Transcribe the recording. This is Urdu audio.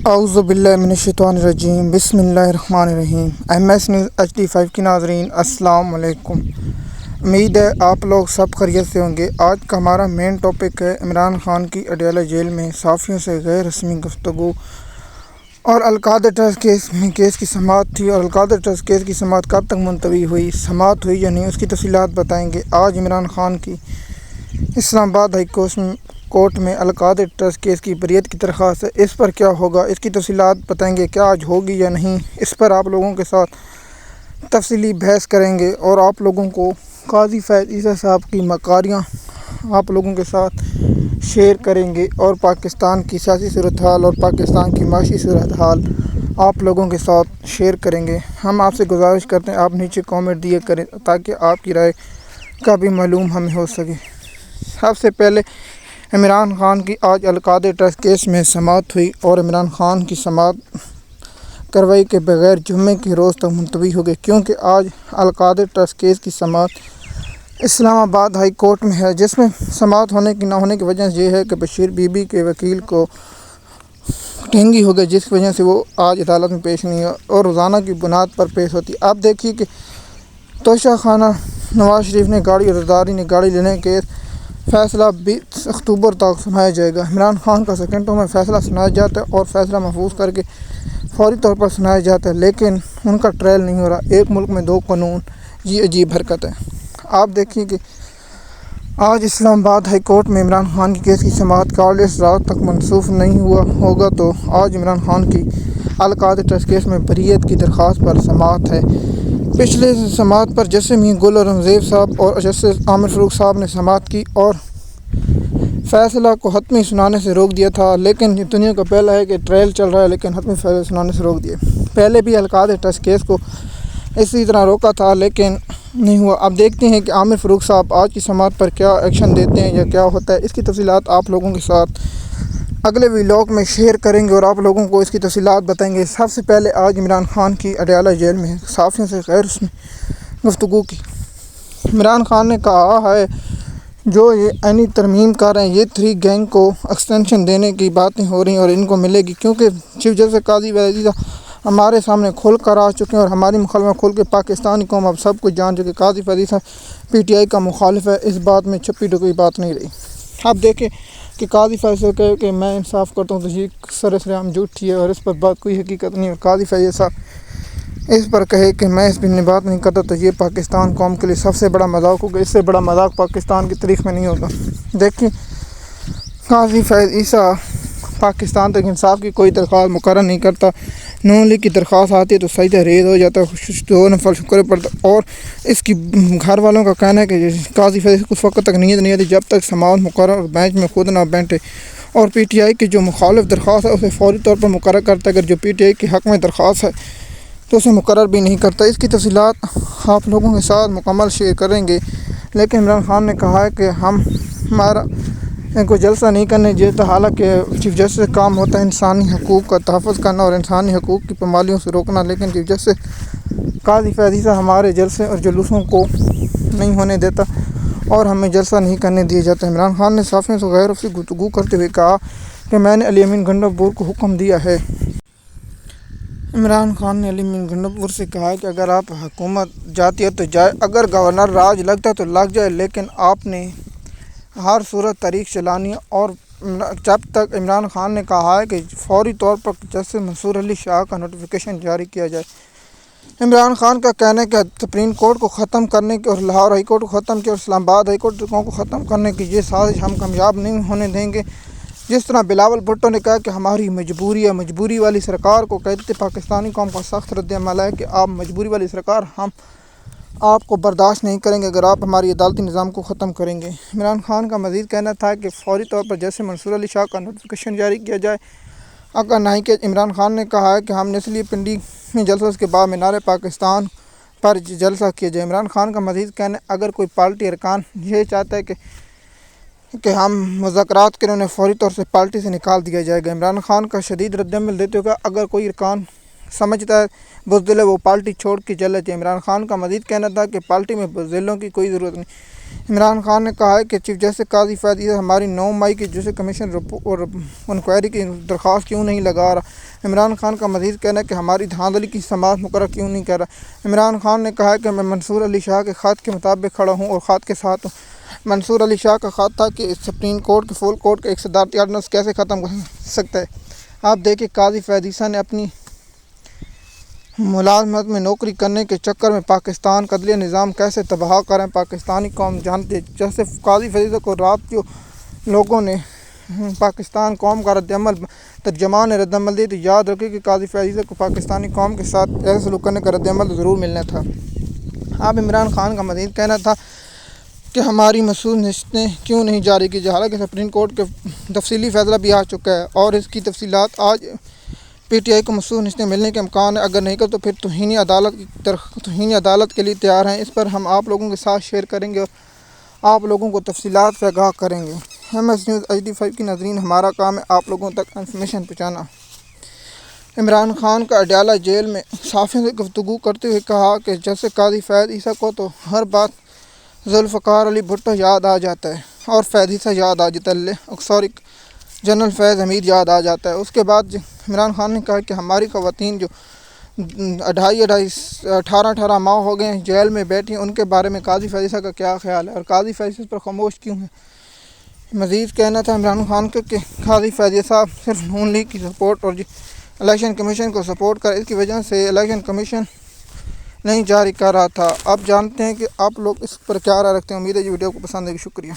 اعوذ باللہ من الشیطان الرجیم، بسم اللہ الرحمن الرحیم۔ MS نیوز HD5 کی ناظرین السلام علیکم۔ امید ہے آپ لوگ سب خیریت سے ہوں گے۔ آج کا ہمارا مین ٹاپک ہے عمران خان کی اڈیالہ جیل میں صحافیوں سے غیر رسمی گفتگو اور القادر ٹرسٹ کیس کی سماعت تھی، اور القادر ٹرسٹ کیس کی سماعت کب تک ملتوی ہوئی، سماعت ہوئی یا نہیں، اس کی تفصیلات بتائیں گے۔ آج عمران خان کی اسلام آباد ہائی کورٹ میں القادر ٹرسٹ کیس کی بریت کی درخواست ہے۔ اس پر کیا ہوگا، اس کی تفصیلات بتائیں گے، کیا آج ہوگی یا نہیں، اس پر آپ لوگوں کے ساتھ تفصیلی بحث کریں گے، اور آپ لوگوں کو قاضی فیض عیسیٰ صاحب کی مکاریاں آپ لوگوں کے ساتھ شیئر کریں گے، اور پاکستان کی سیاسی صورتحال اور پاکستان کی معاشی صورتحال آپ لوگوں کے ساتھ شیئر کریں گے۔ ہم آپ سے گزارش کرتے ہیں آپ نیچے کامنٹ دیا کریں تاکہ آپ کی رائے کا بھی معلوم ہمیں ہو سکے۔ سب سے پہلے عمران خان کی آج القادر ٹرسٹ کیس میں سماعت ہوئی، اور عمران خان کی سماعت کارروائی کے بغیر جمعے کے روز تک ملتوی ہو گئی، کیونکہ آج القادر ٹرسٹ کیس کی سماعت اسلام آباد ہائی کورٹ میں ہے، جس میں سماعت ہونے کی نہ ہونے کی وجہ یہ ہے کہ بشیر بی بی کے وکیل کو ٹینگی ہو گئی، جس کی وجہ سے وہ آج عدالت میں پیش نہیں ہوا اور روزانہ کی بنیاد پر پیش ہوتی۔ آپ دیکھیے کہ توشہ خانہ نواز شریف نے گاڑی اور زرداری نے گاڑی لینے کے فیصلہ 20 اکتوبر تک سنایا جائے گا۔ عمران خان کا سیکنڈوں میں فیصلہ سنایا جاتا ہے اور فیصلہ محفوظ کر کے فوری طور پر سنایا جاتا ہے، لیکن ان کا ٹرائل نہیں ہو رہا۔ ایک ملک میں دو قانون، یہ عجیب حرکت ہے۔ آپ دیکھیے کہ آج اسلام آباد ہائی کورٹ میں عمران خان کی کیس کی سماعت کالس رات تک منسوخ نہیں ہوگا، تو آج عمران خان کی القادر ٹرسٹ کیس میں بریت کی درخواست پر سماعت ہے۔ پچھلے سماعت پر جسٹس میر گل اورنگزیب صاحب اور جسٹس عامر فاروق صاحب نے سماعت کی اور فیصلہ کو حتمی سنانے سے روک دیا تھا، لیکن یہ دنیا کا پہلا ہے کہ ٹرائل چل رہا ہے لیکن حتمی فیصلہ سنانے سے روک دیا۔ پہلے بھی القادر ٹرسٹ کیس کو اسی طرح روکا تھا لیکن نہیں ہوا۔ اب دیکھتے ہیں کہ عامر فاروق صاحب آج کی سماعت پر کیا ایکشن دیتے ہیں یا کیا ہوتا ہے۔ اس کی تفصیلات آپ لوگوں کے ساتھ اگلے ویلاگ میں شیئر کریں گے اور آپ لوگوں کو اس کی تفصیلات بتائیں گے۔ سب سے پہلے آج عمران خان کی اڈیالہ جیل میں صحافیوں سے غیر رسمی گفتگو کی۔ عمران خان نے کہا ہے جو یہ عینی ترمیم کر رہے ہیں، یہ 3 گینگ کو ایکسٹینشن دینے کی باتیں ہو رہی ہیں اور ان کو ملے گی، کیونکہ چیف جسٹس قاضی فیض عیسیٰ ہمارے سامنے کھل کر آ چکے ہیں اور ہماری مخالفت کھل کے پاکستانی قوم اب سب کچھ جان چکے۔ قاضی فیض عیسیٰ PTI کا مخالف ہے، اس بات میں چھپی ڈکی بات نہیں رہی۔ اب دیکھیں کہ قاضی فیض سے کہے کہ میں انصاف کرتا ہوں تو یہ سرسرام جھوٹی ہے اور اس پر بات کوئی حقیقت نہیں، اور قاضی فیض عیسیٰ اس پر کہے کہ میں اس پر بات نہیں کرتا تو یہ پاکستان قوم کے لیے سب سے بڑا مذاق ہوگا، اس سے بڑا مذاق پاکستان کی تاریخ میں نہیں ہوگا۔ دیکھیں قاضی فیض عیسیٰ پاکستان تک انصاف کی کوئی درخواست مقرر نہیں کرتا، نون لیگ کی درخواست آتی ہے تو سجدہ ریز ہو جاتا ہے، 2 نفل شکر پڑتا، اور اس کی گھر والوں کا کہنا ہے کہ قاضی فیض اس وقت تک نیند نہیں آتی جب تک سماعت مقرر بینچ میں خود نہ بیٹھے، اور PTI کی جو مخالف درخواست ہے اسے فوری طور پر مقرر کرتا ہے، اگر جو PTI کے حق میں درخواست ہے تو اسے مقرر بھی نہیں کرتا۔ اس کی تفصیلات آپ لوگوں کے ساتھ مکمل شیئر کریں گے، لیکن عمران خان نے کہا ہے کہ ہمارا کوئی جلسہ نہیں کرنے دیتا، حالانکہ چیف جسٹس سے کام ہوتا ہے انسانی حقوق کا تحفظ کرنا اور انسانی حقوق کی پامالیوں سے روکنا، لیکن چیف جسٹس قاضی فیض عیسیٰ ہمارے جلسے اور جلوسوں کو نہیں ہونے دیتا اور ہمیں جلسہ نہیں کرنے دیا جاتا۔ عمران خان نے صحافیوں سے غیر رسمی گفتگو کرتے ہوئے کہا کہ میں نے علی امین گنڈا پور کو حکم دیا ہے۔ عمران خان نے علی امین گنڈا پور سے کہا کہ اگر آپ حکومت جاتی ہے تو جائے، اگر گورنر راج لگتا ہے تو لگ جائے، لیکن آپ نے ہر صورت تاریخ چلانی ہے۔ اور جب تک عمران خان نے کہا ہے کہ فوری طور پر جسٹس منصور علی شاہ کا نوٹیفیکیشن جاری کیا جائے۔ عمران خان کا کہنا ہے کہ سپریم کورٹ کو ختم کرنے کی اور لاہور ہائی کورٹ کو ختم کیا اور اسلام آباد ہائی کورٹ کو ختم کرنے کی یہ سازش ہم کامیاب نہیں ہونے دیں گے۔ جس طرح بلاول بھٹو نے کہا کہ ہماری مجبوری ہے، مجبوری والی سرکار کو کہتے تھے، پاکستانی قوم کا سخت رد عمل ہے کہ آپ مجبوری والی سرکار، ہم آپ کو برداشت نہیں کریں گے اگر آپ ہماری عدالتی نظام کو ختم کریں گے۔ عمران خان کا مزید کہنا تھا کہ فوری طور پر جسٹس منصور علی شاہ کا نوٹیفیکیشن جاری کیا جائے، اگر نہیں کہ عمران خان نے کہا ہے کہ ہم نسلی پنڈی میں جلسہ کے بعد مینار پاکستان پر جلسہ کیا جائے۔ عمران خان کا مزید کہنا ہے اگر کوئی پارٹی ارکان یہ چاہتا ہے کہ ہم مذاکرات کریں، انہیں فوری طور سے پارٹی سے نکال دیا جائے گا۔ عمران خان کا شدید رد عمل دیتے ہوئے اگر کوئی ارکان سمجھتا ہے بزدل ہے وہ پارٹی چھوڑ کے چلا جائے۔ عمران خان کا مزید کہنا تھا کہ پارٹی میں بزدلوں کی کوئی ضرورت نہیں، عمران خان نے کہا ہے کہ چیف جسٹس قاضی فیاض عیسی ہماری 9 مئی کی جسٹس کمیشن اور انکوائری کی درخواست کیوں نہیں لگا رہا۔ عمران خان کا مزید کہنا ہے کہ ہماری دھاندلی کی سماعت مقرر کیوں نہیں کر رہا۔ عمران خان نے کہا ہے کہ میں منصور علی شاہ کے خط کے مطابق کھڑا ہوں اور خط کے ساتھ ہوں۔ منصور علی شاہ کا خط تھا کہ سپریم کورٹ کے فل کورٹ کا ایک صدارتی آرڈیننس کیسے ختم کر سکتا ہے۔ آپ دیکھیں قاضی فیاض عیسی نے اپنی ملازمت میں نوکری کرنے کے چکر میں پاکستان کا عدلیہ نظام کیسے تباہ کریں پاکستانی قوم جانتے۔ جیسے قاضی فیاض عیسی کو رات جو لوگوں نے پاکستان قوم کا رد عمل ترجمان نے رد عمل دی تو یاد رکھیں کہ قاضی فیاض عیسی کو پاکستانی قوم کے ساتھ ایسے سلوک کرنے کا رد عمل ضرور ملنا تھا۔ اب عمران خان کا مزید کہنا تھا کہ ہماری مخصوص نشستیں کیوں نہیں جاری کی جائیں، حالانکہ سپریم کورٹ کے تفصیلی فیصلہ بھی آ چکا ہے اور اس کی تفصیلات آج پی ٹی آئی کو مخصوص نشستیں ملنے کے امکان ہے۔ اگر نہیں کر تو پھر توہین عدالت کے لیے تیار ہیں۔ اس پر ہم آپ لوگوں کے ساتھ شیئر کریں گے اور آپ لوگوں کو تفصیلات سے آگاہ کریں گے۔ MS نیوز HD5 کی ناظرین، ہمارا کام ہے آپ لوگوں تک انفارمیشن پہنچانا۔ عمران خان کا اڈیالہ جیل میں صحافیوں سے گفتگو کرتے ہوئے کہا کہ جیسے قاضی فیاض عیسی کو تو ہر بات ذوالفقار علی بھٹو یاد آ جاتا ہے اور فیاض عیسی یاد آ جاتا ہے، جنرل فیض حمید یاد آ جاتا ہے۔ اس کے بعد عمران خان نے کہا کہ ہماری خواتین جو 18 ماہ ہو گئے ہیں جیل میں بیٹھی ہیں، ان کے بارے میں قاضی فیاض عیسی کا کیا خیال ہے اور قاضی فیاض عیسی پر خاموش کیوں ہے۔ مزید کہنا تھا عمران خان کا کہ قاضی فیاض عیسی صاحب صرف نون لیگ کی سپورٹ اور الیکشن کمیشن کو سپورٹ کر اس کی وجہ سے الیکشن کمیشن نہیں جاری کر رہا تھا۔ اب جانتے ہیں کہ آپ لوگ اس پر کیا رائے رکھتے ہیں۔ امید ہے یہ ویڈیو کو پسند ہے۔ شکریہ۔